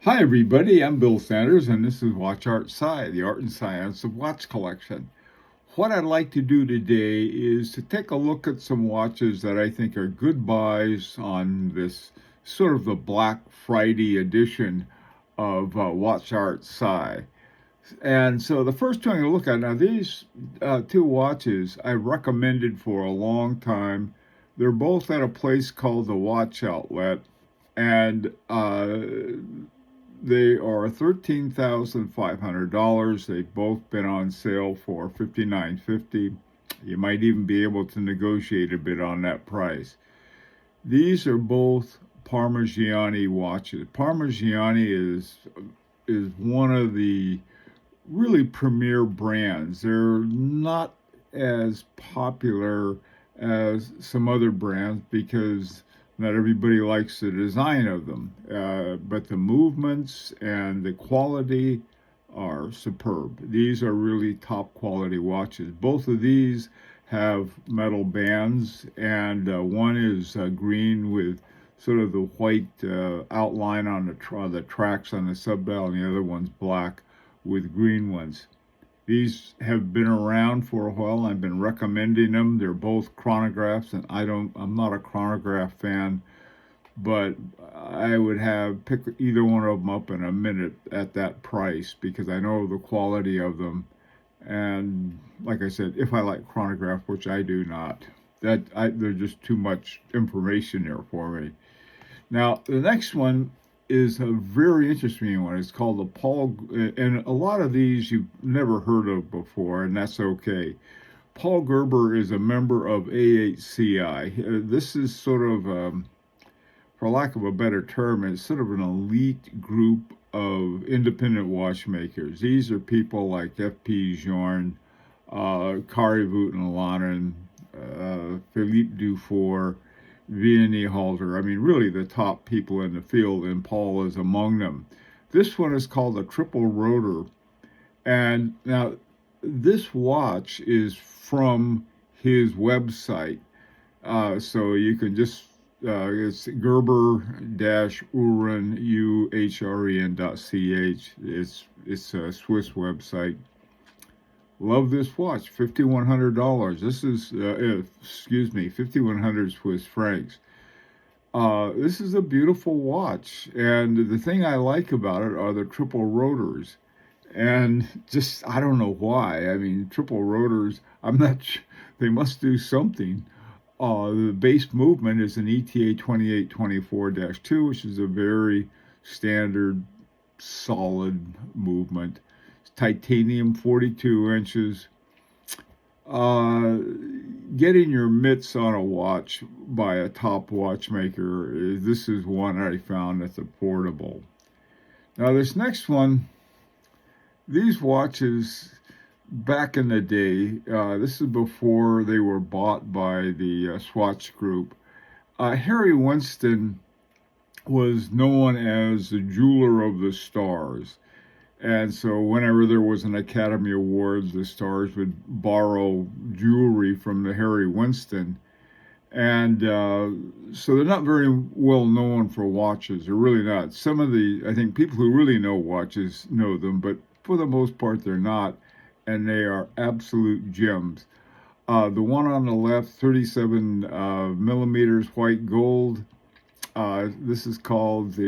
Hi, everybody. I'm Bill Sanders, and this is Watch Art Sci, the art and science of watch collection. What I'd like to do today is to take a look at some watches that I think are good buys on this sort of the Black Friday edition of Watch Art Sci. And so the first thing to look at now, these two watches I recommended for a long time. They're both at a place called the Watch Outlet, and they are $13,500. They've both been on sale for $59.50. You might even be able to negotiate a bit on that price. These are both Parmigiani watches. Parmigiani is one of the really premier brands. They're not as popular as some other brands because not everybody likes the design of them, but the movements and the quality are superb. These are really top quality watches. Both of these have metal bands, and one is green with sort of the white outline on the tracks on the sub-dial, and the other one's black with green ones. These have been around for a while. I've been recommending them. They're both chronographs, and I'm not a chronograph fan, but I would pick either one of them up in a minute at that price because I know the quality of them. And like I said, if I like chronograph, which I do not, there's just too much information there for me. Now, the next one is a very interesting one. It's called the Paul, and a lot of these you've never heard of before, and that's okay. Paul Gerber is a member of AHCI. This is sort of, for lack of a better term, it's sort of an elite group of independent watchmakers. These are people like F.P. Journe, Kari Voutilainen, Philippe Dufour, Vianney Halter. I mean, really the top people in the field, and Paul is among them. This one is called a triple rotor. And now this watch is from his website. So you can just, it's Gerber-Uhren, UHREN.ch. It's a Swiss website. Love this watch, $5,100. This is, excuse me, 5,100 Swiss francs. This is a beautiful watch, and the thing I like about it are the triple rotors. And just, I don't know why. I mean, triple rotors, I'm not they must do something. The base movement is an ETA 2824-2, which is a very standard, solid movement. Titanium 42 inches. Uh, Getting your mitts on a watch by a top watchmaker, this is one I found that's affordable. Now, this next one, these watches back in the day, this is before they were bought by the Swatch Group. Harry Winston was known as the jeweler of the stars. And so whenever there was an Academy Awards, the stars would borrow jewelry from the Harry Winston. And so they're not very well known for watches. They're really not. Some of I think people who really know watches know them, but for the most part, they're not. And they are absolute gems. The one on the left, 37 millimeters white gold. This is called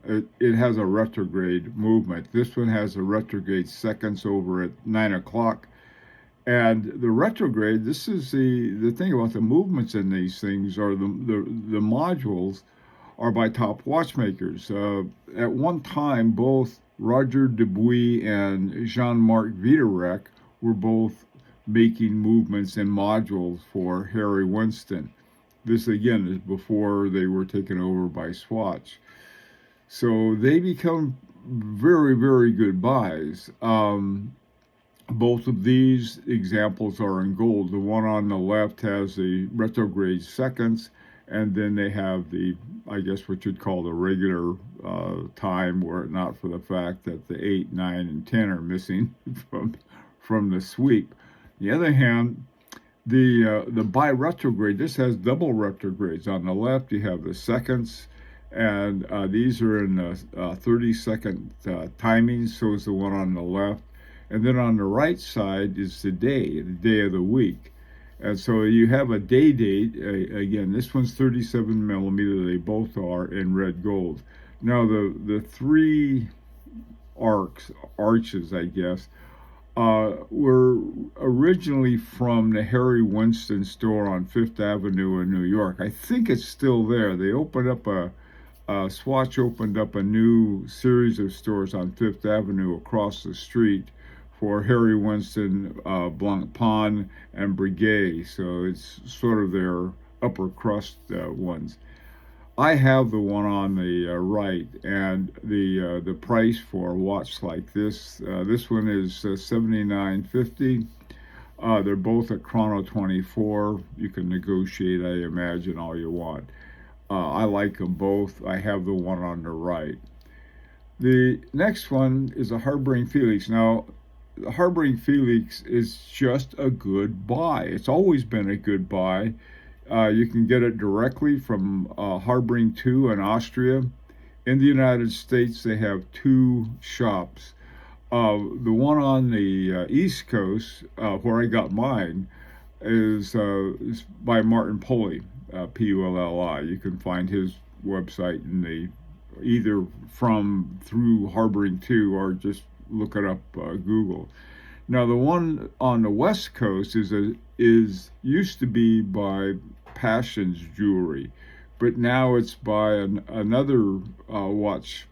it has a retrograde movement. This one has a retrograde seconds over at 9 o'clock. And the retrograde, this is the thing about the movements in these things, are the modules are by top watchmakers. At one time, both Roger Dubuis and Jean-Marc Viderec were both making movements in modules for Harry Winston. This, again, is before they were taken over by Swatch. So they become very, very good buys. Both of these examples are in gold. The one on the left has the retrograde seconds, and then they have I guess what you'd call the regular time, were it not for the fact that the 8, 9, and 10 are missing from the sweep. On the other hand, the bi-retrograde, this has double retrogrades. On the left, you have the seconds, And these are in 30-second timing, so is the one on the left. And then on the right side is the day of the week. And so you have a day date. Again, this one's 37 millimeter. They both are in red gold. Now the three arches, I guess, were originally from the Harry Winston store on Fifth Avenue in New York. I think it's still there. They opened up Swatch opened up a new series of stores on Fifth Avenue across the street for Harry Winston, Blancpain, and Breguet. So it's sort of their upper crust ones. I have the one on the right, and the price for a watch like this one is $79.50. They're both at Chrono 24. You can negotiate, I imagine, all you want. I like them both. I have the one on the right. The next one is a Harboring Felix. Now, the Harboring Felix is just a good buy. It's always been a good buy. You can get it directly from Harboring 2 in Austria. In the United States, they have two shops. The one on the East Coast, where I got mine, is by Martin Pulli, Pulli. You can find his website in either through Harboring 2 or just look it up Google. Now the one on the West Coast is used to be by Passions Jewelry, but now it's by another watch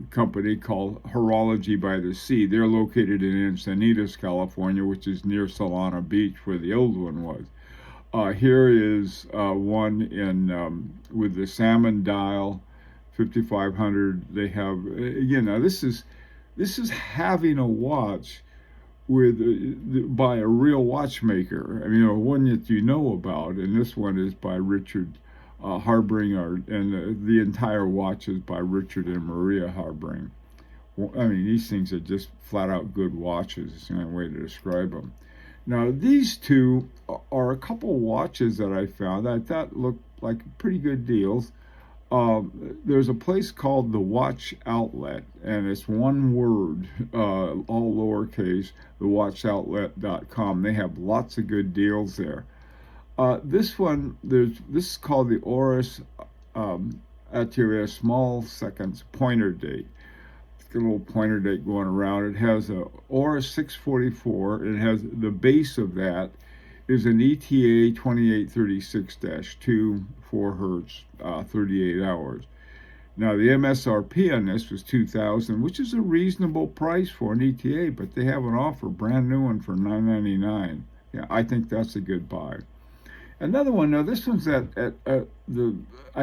company called Horology by the Sea. They're located in Encinitas, California, which is near Solana Beach, where the old one was. Here is one in with the salmon dial, 5500. They have now this is having a watch by a real watchmaker. I mean, one that you know about, and this one is by Richard Harboring, and the entire watch is by Richard and Maria Harboring. I mean, these things are just flat out good watches. It's the only way to describe them. Now, these two are a couple watches that I found that I thought looked like pretty good deals. There's a place called the Watch Outlet, and it's one word, all lowercase, thewatchoutlet.com. They have lots of good deals there. This is called the Oris Atelier Small Seconds Pointer Date. It's got a little pointer date going around. It has a Oris 644. It has the base of that is an ETA 2836-2, 4 hertz, 38 hours. Now the MSRP on this was $2,000, which is a reasonable price for an ETA, but they have an offer, brand new one for $999. Yeah, I think that's a good buy. Another one, now this one's I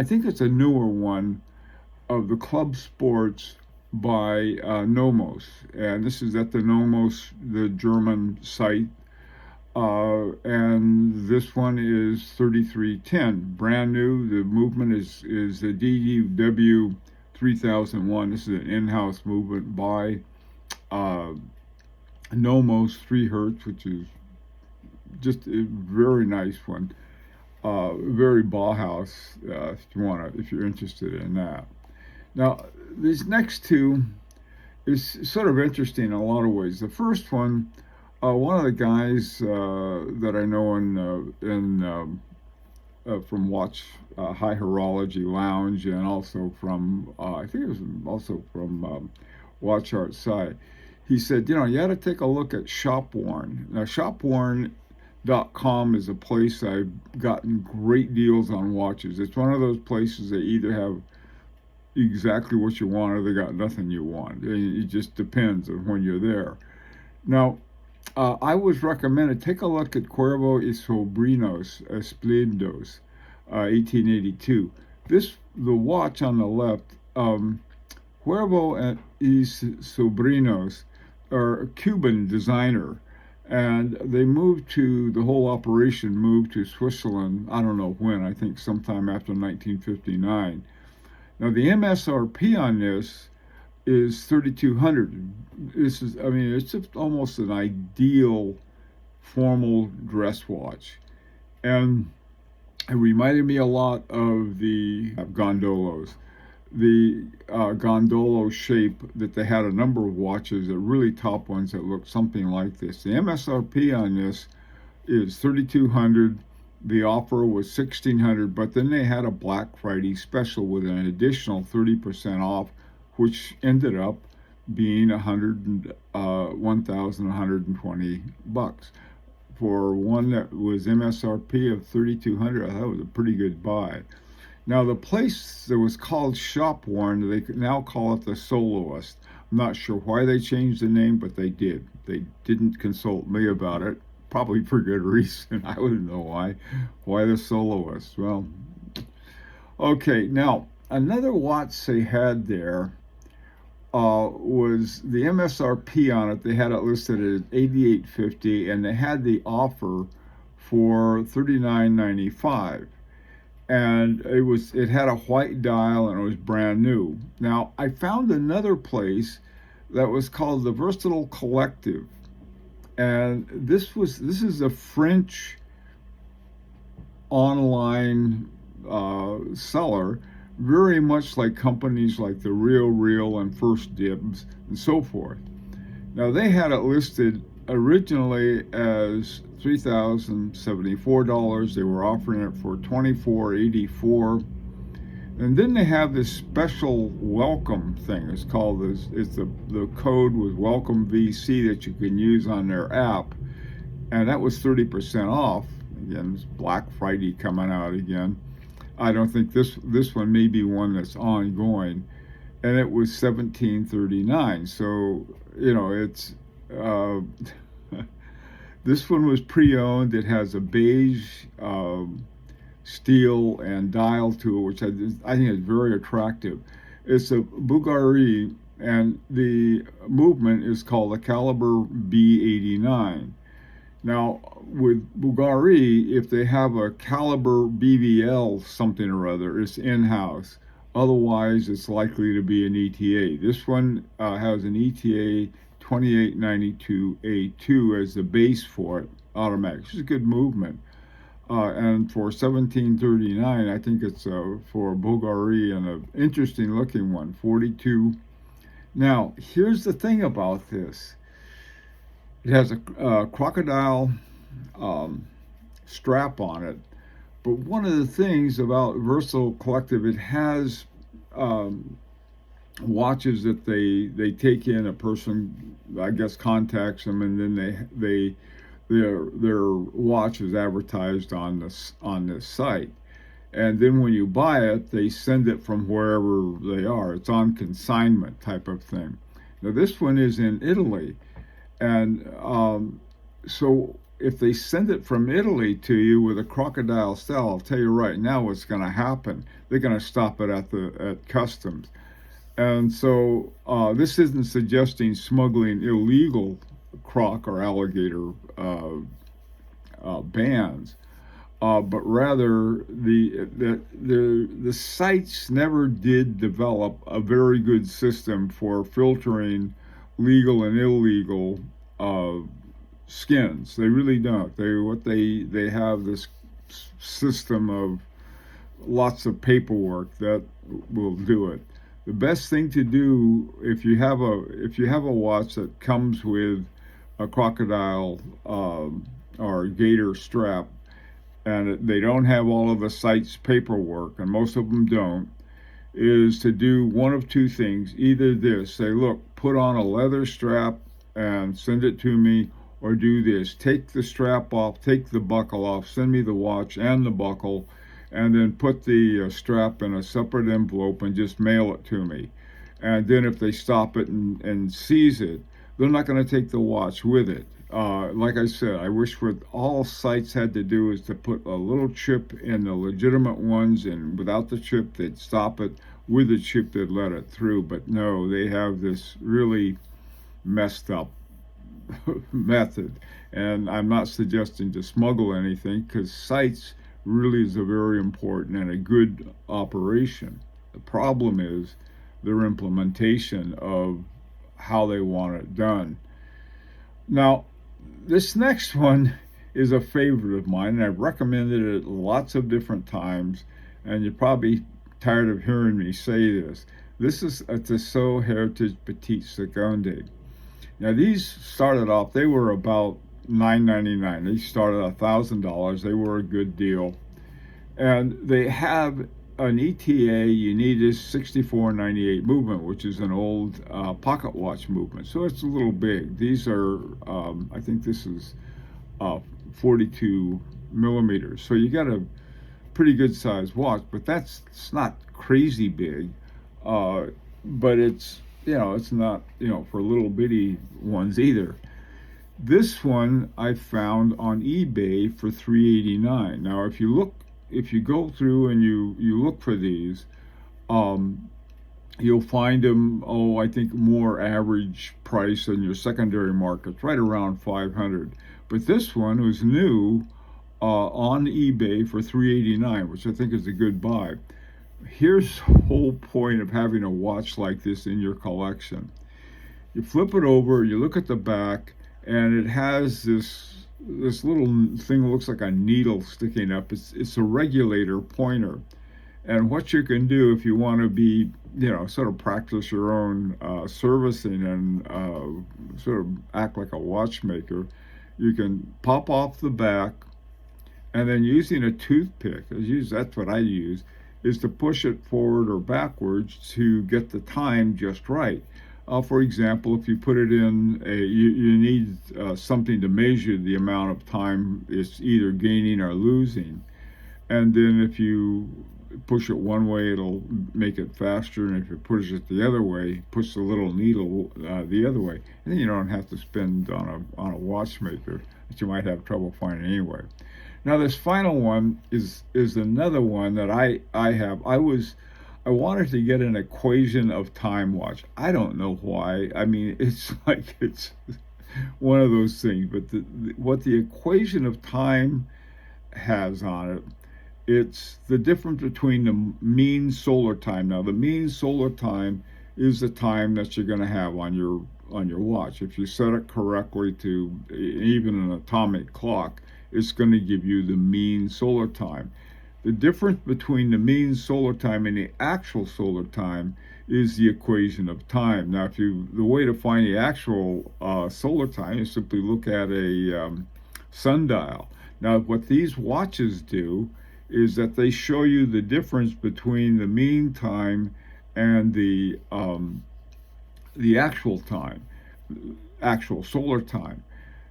think it's a newer one of the Club Sports by Nomos, and this is at the Nomos, the German site, and this one is 3310, brand new. The movement is the DW 3001. This is an in-house movement by Nomos 3 hertz, which is just a very nice one. Very Bauhaus, if you're interested in that. Now, these next two is sort of interesting in a lot of ways. The first one, one of the guys that I know from Watch High Horology Lounge, and also from I think it was also from Watch Art Side, he said, you got to take a look at Shopworn. Now, Shopworn.com is a place I've gotten great deals on watches. It's one of those places that either have exactly what you want or they got nothing you want. It just depends on when you're there. Now, I was recommended, take a look at Cuervo y Sobrinos Esplendos, 1882. The watch on the left, Cuervo y Sobrinos are a Cuban designer, and the whole operation moved to Switzerland, I don't know when, I think sometime after 1959. Now the MSRP on this is $3,200. It's just almost an ideal formal dress watch, and it reminded me a lot of the Gondolos. the gondolo shape that they had a number of watches, the really top ones that look something like this. The MSRP on this is $3,200. The offer was $1,600, but then they had a Black Friday special with an additional 30% off, which ended up being $1,120 for one that was MSRP of $3,200. I thought it was a pretty good buy. Now the place that was called Shopworn, they now call it the Soloist. I'm not sure why they changed the name, but they did. They didn't consult me about it, probably for good reason. I wouldn't know why. Why the Soloist? Well, okay. Now another watch they had there was the MSRP on it. They had it listed at $88.50, and they had the offer for $39.95. And it had a white dial and it was brand new. Now I found another place that was called the Versatile Collective, and this is a French online seller, very much like companies like the Real and First Dibs and so forth. Now they had it listed originally as $3,074. They were offering it for $24.84, and then they have this special welcome thing. It's called this. It's the code was Welcome VC that you can use on their app, and that was 30% off. Again, it's Black Friday coming out again. I don't think this one may be one that's ongoing, and it was $17.39. So it's. This one was pre-owned. It has a beige steel and dial to it, which I think is very attractive. It's a Bulgari, and the movement is called a Caliber B89. Now, with Bulgari, if they have a Caliber BVL something or other, it's in-house. Otherwise, it's likely to be an ETA. This one has an ETA 2892A2 as the base for it, automatic. It's a good movement. And for $17.39, I think it's for a Bulgari and an interesting looking one, 42. Now, here's the thing about this. It has a crocodile strap on it. But one of the things about Versatile Collective, it has watches that they take in. A person, I guess, contacts them, and then their watch is advertised on this site. And then when you buy it, they send it from wherever they are. It's on consignment type of thing. Now this one is in Italy, and so if they send it from Italy to you with a crocodile style, I'll tell you right now what's going to happen. They're going to stop it at customs. And so this isn't suggesting smuggling illegal croc or alligator bands, but rather the sites never did develop a very good system for filtering legal and illegal skins. They really don't. They have this system of lots of paperwork that will do it. The best thing to do if you have a watch that comes with a crocodile or gator strap, and they don't have all of the site's paperwork, and most of them don't, is to do one of two things. Either this, say, look, put on a leather strap and send it to me, or do this, take the strap off, take the buckle off, send me the watch and the buckle, and then put the strap in a separate envelope and just mail it to me. And then if they stop it and seize it, they're not going to take the watch with it. Like I said, I wish what all sites had to do is to put a little chip in the legitimate ones, and without the chip, they'd stop it. With the chip, they'd let it through. But no, they have this really messed up method. And I'm not suggesting to smuggle anything, because sites really is a very important and a good operation. The problem is their implementation of how they want it done. Now, this next one is a favorite of mine, and I've recommended it lots of different times, and you probably tired of hearing me say this. This is a Tissot Heritage Petite Seconde. Now these started off, they were about $9.99. They started $1,000. They were a good deal. And they have an ETA, you need this 6498 movement, which is an old pocket watch movement. So it's a little big. These are, I think this is 42 millimeters. So you got a pretty good sized watch, but it's not crazy big. But it's, it's not, for little bitty ones either. This one I found on eBay for $3.89. Now, if you go through and you look for these, you'll find them, I think more average price than your secondary markets, right around $500. But this one was new on eBay for $3.89, which I think is a good buy. Here's the whole point of having a watch like this in your collection. You flip it over, you look at the back, and it has this little thing that looks like a needle sticking up. It's a regulator pointer. And what you can do if you want to be, sort of practice your own servicing and sort of act like a watchmaker, you can pop off the back, and then using a toothpick, that's what I use, is to push it forward or backwards to get the time just right. For example, if you put it in, you need something to measure the amount of time it's either gaining or losing. And then if you push it one way, it'll make it faster. And if you push it the other way, push the little needle the other way. And then you don't have to spend on a watchmaker that you might have trouble finding anyway. Now this final one is another one that I have. I wanted to get an equation of time watch. I don't know why. I mean, it's like it's one of those things. But what the equation of time has on it, it's the difference between the mean solar time. Now, the mean solar time is the time that you're going to have on your watch. If you set it correctly to even an atomic clock, it's going to give you the mean solar time. The difference between the mean solar time and the actual solar time is the equation of time. Now, the way to find the actual solar time is simply look at a sundial. Now, what these watches do is that they show you the difference between the mean time and the actual time, actual solar time.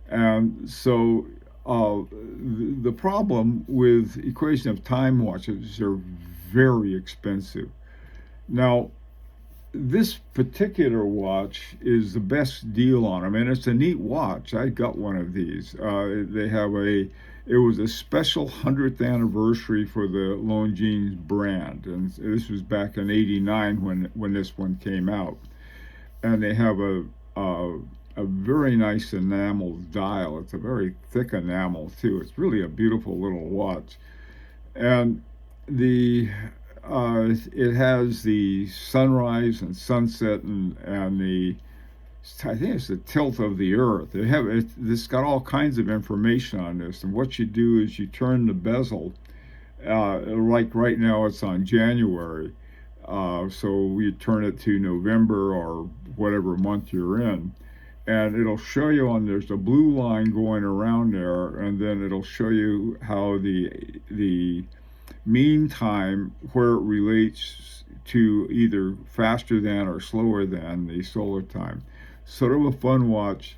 And so the problem with equation of time watches, they're very expensive. Now, this particular watch is the best deal on them, and it's a neat watch. I got one of these. It was a special 100th anniversary for the Longines brand, and this was back in '89 when this one came out. And they have a very nice enamel dial. It's a very thick enamel too. It's really a beautiful little watch. And it has the sunrise and sunset and I think it's the tilt of the earth. It's got all kinds of information on this. And what you do is you turn the bezel, like right now it's on January. So you turn it to November or whatever month you're in. And it'll show you there's a blue line going around there, and then it'll show you how the mean time, where it relates to either faster than or slower than the solar time. Sort of a fun watch.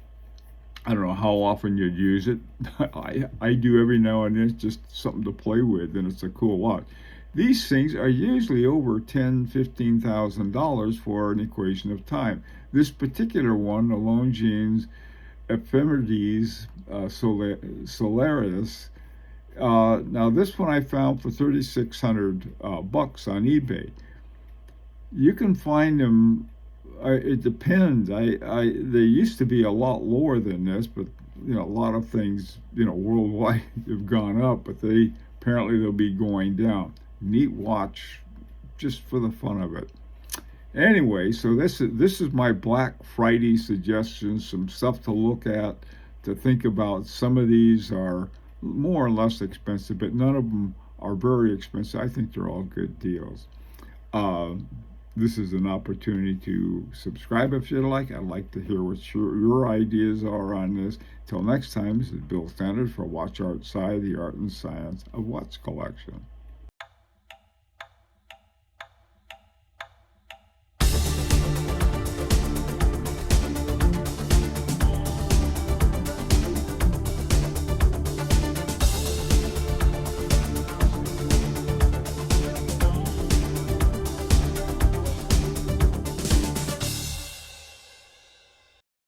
I don't know how often you'd use it. I do every now and then. It's just something to play with, and it's a cool watch. These things are usually over $10,000, $15,000 for an equation of time. This particular one, the Longines Ephemeris Solaris. Now this one I found for $3,600 bucks on eBay. You can find them. It depends. They used to be a lot lower than this, but a lot of things worldwide have gone up. But apparently they'll be going down. Neat watch, just for the fun of it. Anyway, so this is my Black Friday suggestions, some stuff to look at, to think about. Some of these are more or less expensive, but none of them are very expensive. I think they're all good deals. Uh, this is an opportunity to subscribe if you'd like. I'd like to hear what your ideas are on this. Till next time, this is Bill Standard for Watch Art Sci, the art and science of watch collection.